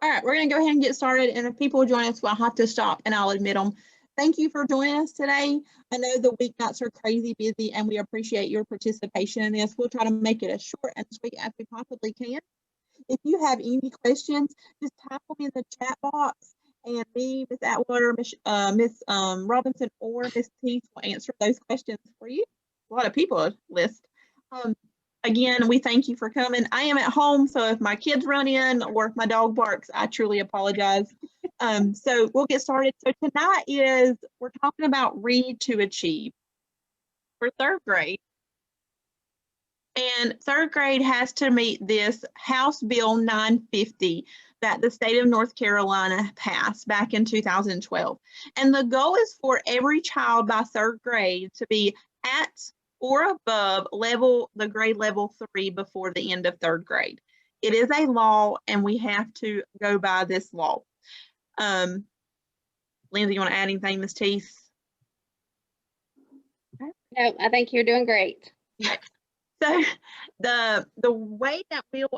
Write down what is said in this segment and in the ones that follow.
All right, we're going to go ahead and get started. And if people join us, we'll have to stop and I'll admit them. Thank you for joining us today. I know the weeknights are crazy busy and we appreciate your participation in this. We'll try to make it as short and sweet as we possibly can. If you have any questions, just type them in the chat box and me, Ms. Atwater, Ms. Robinson, or Ms. Teeth will answer those questions for you. A lot of people list. Again, we thank you for coming. I am at home, so if my kids run in or if my dog barks, I truly apologize. So we'll get started. So tonight we're talking about Read to Achieve for third grade. And third grade has to meet this House Bill 950 that the state of North Carolina passed back in 2012. And the goal is for every child by third grade to be at or above the grade level 3 before the end of third grade. It is a law and we have to go by this law. Lindsay, you want to add anything, Ms. Teese? No, I think you're doing great. So the way that we'll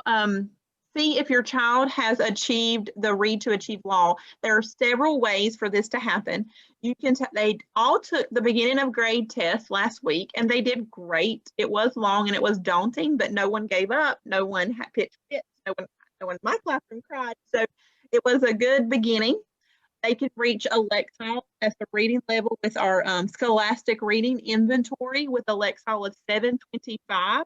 see if your child has achieved the Read to Achieve law, there are several ways for this to happen. They all took the beginning of grade test last week and they did great. It was long and it was daunting, but no one gave up. No one had pitched fits. No one in my classroom cried. So it was a good beginning. They could reach a Lexile as the reading level with our Scholastic Reading Inventory with a Lexile of 725.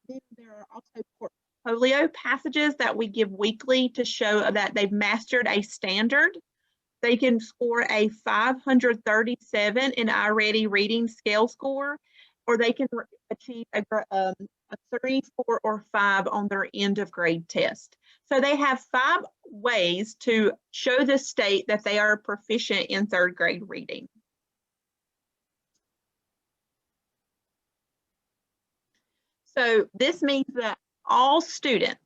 Then there are also portfolio passages that we give weekly to show that they've mastered a standard. They can score a 537 in RtA reading scale score, or they can achieve a 3, 4, or 5 on their end of grade test. So they have 5 ways to show the state that they are proficient in third grade reading. So this means that all students,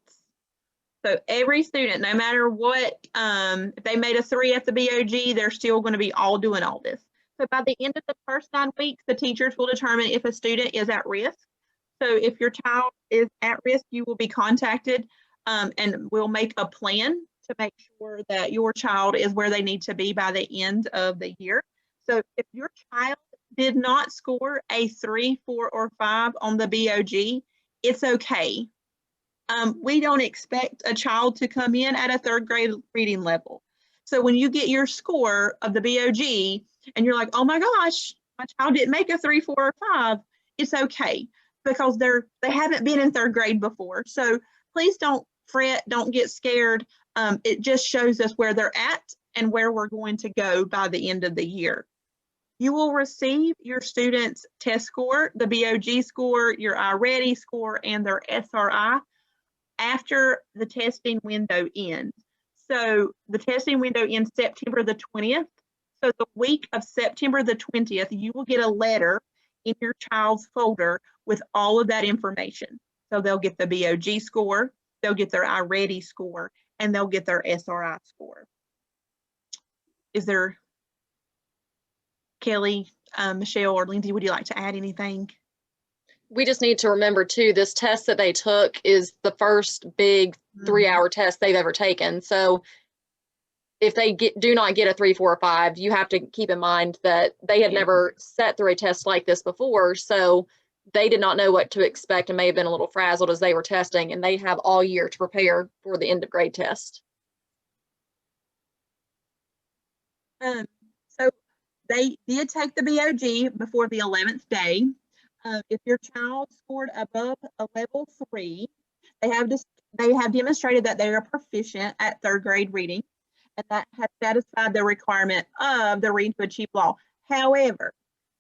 so every student, no matter what, if they made a 3 at the BOG, they're still going to be all doing all this. So by the end of the first 9 weeks, the teachers will determine if a student is at risk. So if your child is at risk, you will be contacted and we'll make a plan to make sure that your child is where they need to be by the end of the year. So if your child did not score a 3, 4, or 5 on the BOG, it's okay. We don't expect a child to come in at a third grade reading level. So when you get your score of the BOG and you're like, oh my gosh, my child didn't make a 3, 4, or 5, it's okay because they haven't been in third grade before. So please don't fret, don't get scared. It just shows us where they're at and where we're going to go by the end of the year. You will receive your student's test score, the BOG score, your RtA score, and their SRI after the testing window ends. So the testing window ends September the 20th. So the week of September the 20th, you will get a letter in your child's folder with all of that information. So they'll get the BOG score, they'll get their RtA score, and they'll get their SRI score. Is there, Kelly, Michelle, or Lindsay, would you like to add anything? We just need to remember too, this test that they took is the first big 3-hour test they've ever taken. So if they do not get a 3, 4, or 5, you have to keep in mind that they had never sat through a test like this before. So they did not know what to expect and may have been a little frazzled as they were testing, and they have all year to prepare for the end of grade test. So they did take the BOG before the 11th day. If your child scored above a level 3, they have demonstrated that they are proficient at third grade reading, and that has satisfied the requirement of the Read to Achieve law. However,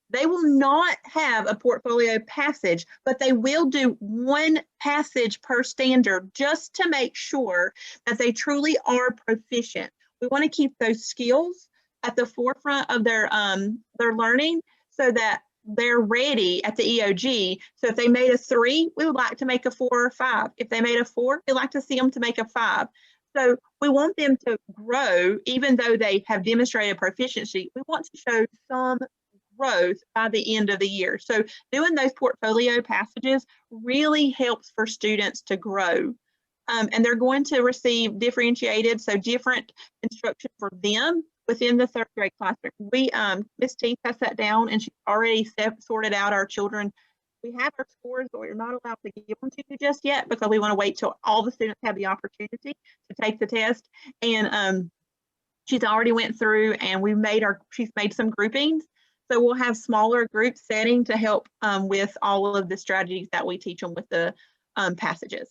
they will not have a portfolio passage, but they will do 1 passage per standard just to make sure that they truly are proficient. We want to keep those skills at the forefront of their learning so that they're ready at the EOG. So if they made a 3, we would like to make a 4 or 5. If they made a 4, we'd like to see them to make a 5. So we want them to grow, even though they have demonstrated proficiency. We want to show some growth by the end of the year. So doing those portfolio passages really helps for students to grow and they're going to receive differentiated, so different instruction for them within the third grade classroom. We, Ms. Teeth has sat down and she's already sorted out our children. We have our scores, but we're not allowed to give them to you just yet because we want to wait till all the students have the opportunity to take the test. And she's already went through and she's made some groupings. So we'll have smaller group setting to help with all of the strategies that we teach them with the passages.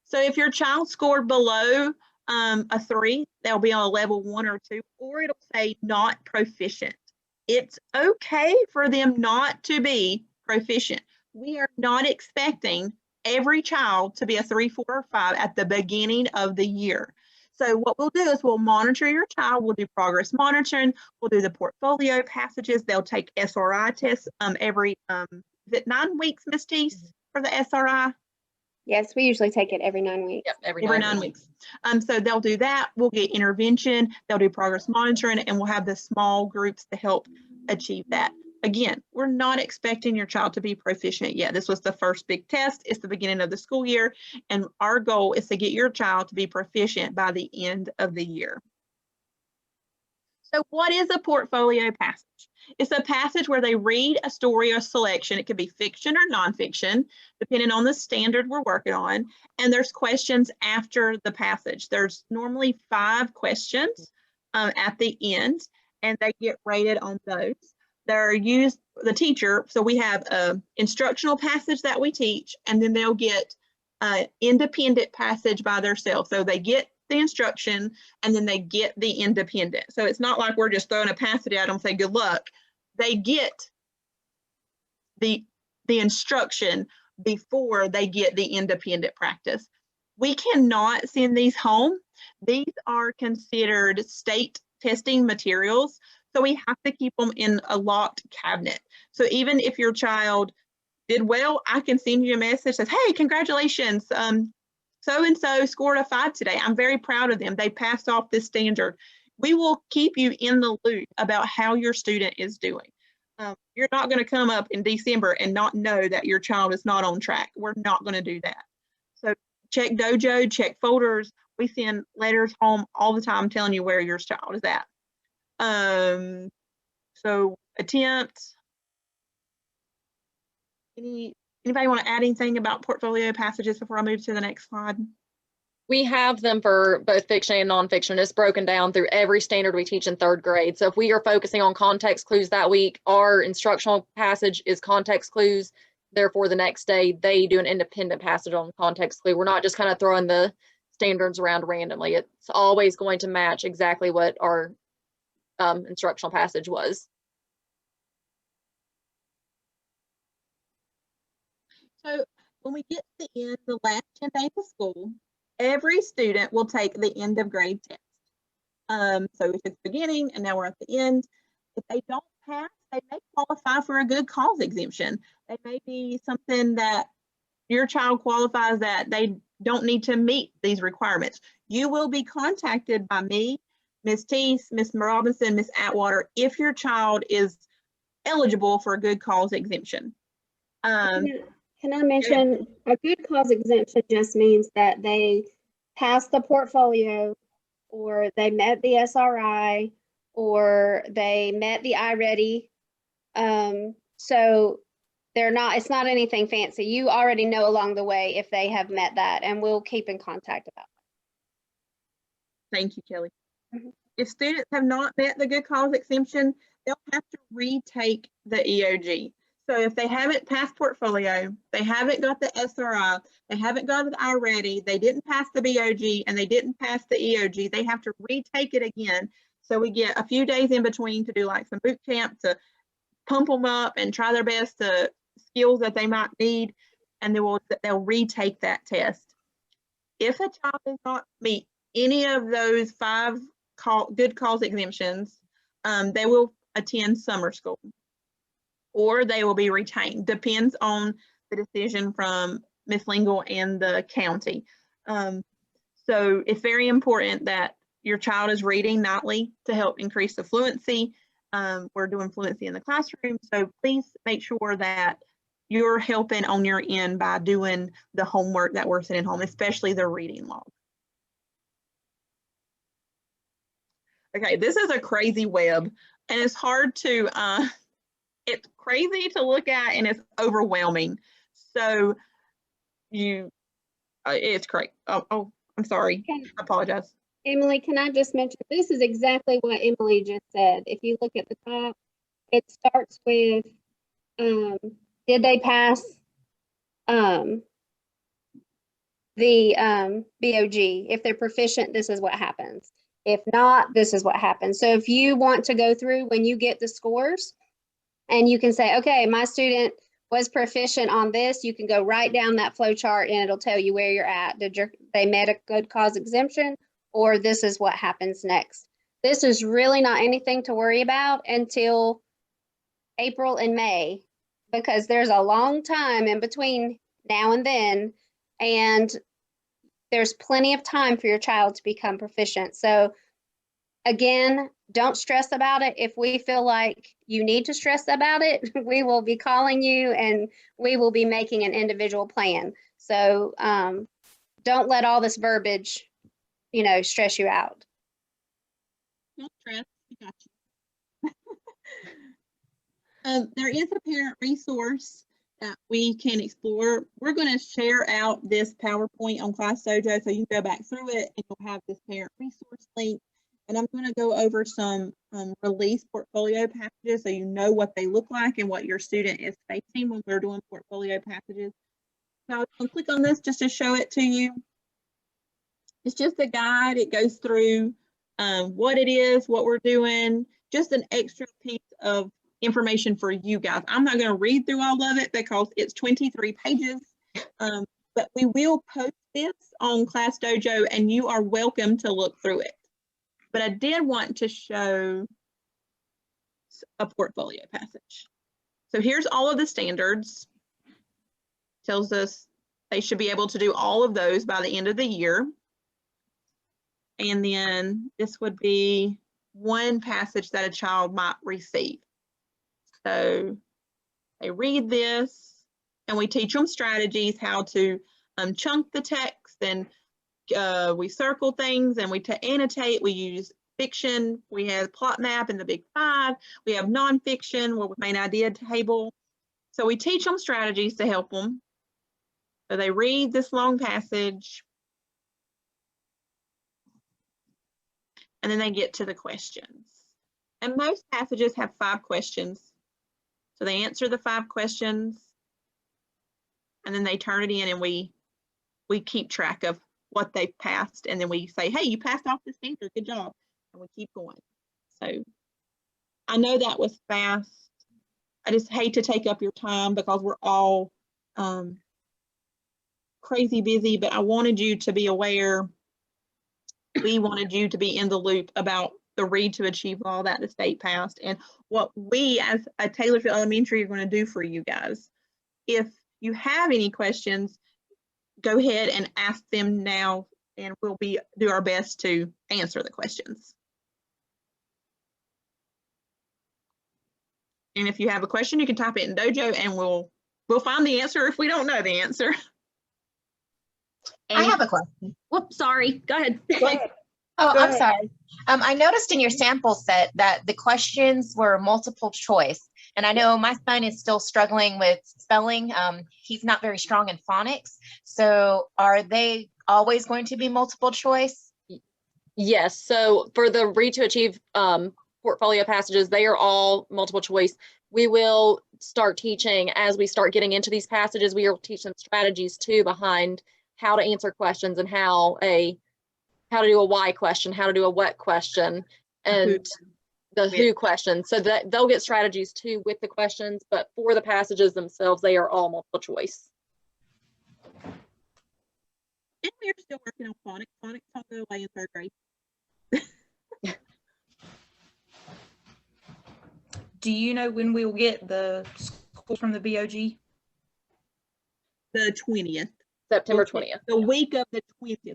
So if your child scored below a 3, they'll be on a level 1 or 2, or it'll say not proficient. It's okay for them not to be proficient. We are not expecting every child to be a 3, 4, or 5 at the beginning of the year. So what we'll do is we'll monitor your child. We'll do progress monitoring. We'll do the portfolio passages. They'll take SRI tests every, is it 9 weeks, Ms. Teese, for the SRI? Yes, we usually take it every 9 weeks. Yep, every 9 weeks. So they'll do that. We'll get intervention. They'll do progress monitoring, and we'll have the small groups to help achieve that. Again, we're not expecting your child to be proficient yet. This was the first big test. It's the beginning of the school year, and our goal is to get your child to be proficient by the end of the year. So what is a portfolio passage? It's a passage where they read a story or selection. It could be fiction or nonfiction, depending on the standard we're working on. And there's questions after the passage. There's normally 5 questions at the end, and they get rated on those. They're used, the teacher, so we have an instructional passage that we teach, and then they'll get an independent passage by themselves. So they get the instruction, and then they get the independent. So it's not like we're just throwing a passage at them and say, good luck. They get the instruction before they get the independent practice. We cannot send these home. These are considered state testing materials, so we have to keep them in a locked cabinet. So even if your child did well, I can send you a message that says, hey, congratulations, so-and-so scored a 5 today. I'm very proud of them. They passed off this standard. We will keep you in the loop about how your student is doing. You're not going to come up in December and not know that your child is not on track. We're not going to do that. So check Dojo, check folders. We send letters home all the time telling you where your child is at. So attempts. Anybody want to add anything about portfolio passages before I move to the next slide? We have them for both fiction and nonfiction. It's broken down through every standard we teach in 3rd grade. So if we are focusing on context clues that week, our instructional passage is context clues. Therefore, the next day they do an independent passage on context clue. We're not just kind of throwing the standards around randomly. It's always going to match exactly what our instructional passage was. So when we get to the end, the last 10 days of school, every student will take the end of grade test. So if it's beginning and now we're at the end, if they don't pass, they may qualify for a good cause exemption. They may be something that your child qualifies that they don't need to meet these requirements. You will be contacted by me, Ms. Teese, Ms. Robinson, Ms. Atwater, if your child is eligible for a good cause exemption. Can I mention a good cause exemption just means that they passed the portfolio, or they met the SRI, or they met the RtA. So it's not anything fancy. You already know along the way if they have met that, and we'll keep in contact about that. Thank you, Kelly. If students have not met the good cause exemption, they'll have to retake the EOG. So if they haven't passed portfolio, they haven't got the SRI, they haven't got the RtA, they didn't pass the BOG, and they didn't pass the EOG, they have to retake it again. So we get a few days in between to do like some boot camp to pump them up and try their best to skills that they might need, and then they'll retake that test. If a child does not meet any of those 5 good cause exemptions, they will attend summer school, or they will be retained. Depends on the decision from Ms. Lingle and the county. So it's very important that your child is reading nightly to help increase the fluency. We're doing fluency in the classroom, so please make sure that you're helping on your end by doing the homework that we're sending home, especially the reading log. Okay, this is a crazy web, and it's hard to, it's crazy to look at, and it's overwhelming. So it's great. Oh, I'm sorry. I apologize. Emily, can I just mention, this is exactly what Emily just said. If you look at the top, it starts with, did they pass the BOG? If they're proficient, this is what happens. If not, this is what happens. So if you want to go through when you get the scores and you can say, okay, my student was proficient on this, you can go right down that flow chart and it'll tell you where you're at. They met a good cause exemption, or this is what happens next. This is really not anything to worry about until April and May, because there's a long time in between now and then, and there's plenty of time for your child to become proficient. So again, don't stress about it. If we feel like you need to stress about it, we will be calling you and we will be making an individual plan. So don't let all this verbiage, stress you out. Don't stress, I got you. There is a parent resource that we can explore. We're going to share out this PowerPoint on Class Dojo so you can go back through it and you'll have this parent resource link. And I'm going to go over some release portfolio packages so you know what they look like and what your student is facing when we're doing portfolio packages. So I'll click on this just to show it to you. It's just a guide. It goes through what it is, what we're doing, just an extra piece of information for you guys. I'm not going to read through all of it because it's 23 pages, but we will post this on Class Dojo and you are welcome to look through it. But I did want to show a portfolio passage. So here's all of the standards. Tells us they should be able to do all of those by the end of the year. And then this would be one passage that a child might receive. So they read this and we teach them strategies, how to chunk the text, and we circle things and we annotate. We use fiction. We have plot map and the big 5. We have nonfiction with main idea table. So we teach them strategies to help them. So they read this long passage and then they get to the questions. And most passages have 5 questions. So they answer the 5 questions and then they turn it in and we keep track of what they've passed. And then we say, hey, you passed off the standard, good job. And we keep going. So I know that was fast. I just hate to take up your time because we're all crazy busy, but I wanted you to be aware. We wanted you to be in the loop about the Read to Achieve law that the state passed and what we as a Taylorsville Elementary are going to do for you guys. If you have any questions, go ahead and ask them now and we'll do our best to answer the questions. And if you have a question, you can type it in Dojo and we'll find the answer if we don't know the answer. I have a question. Whoops, sorry. Go ahead. Go ahead. Oh, Go I'm ahead. sorry. I noticed in your sample set that the questions were multiple choice. And I know my son is still struggling with spelling. He's not very strong in phonics. So are they always going to be multiple choice? Yes. So for the Read to Achieve portfolio passages, they are all multiple choice. We will start teaching as we start getting into these passages. We will teach them strategies too behind how to answer questions and how to do a why question, how to do a what question, and the who question, so that they'll get strategies too with the questions, but for the passages themselves, they are all multiple choice. And we're still working on phonics. Phonics will go away in 3rd grade. Do you know when we'll get the scores from the BOG? The 20th. September 20th. The week of the 20th,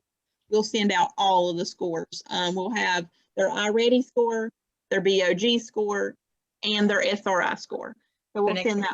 we'll send out all of the scores. We'll have their iReady score, their BOG score, and their SRI score. So we'll send that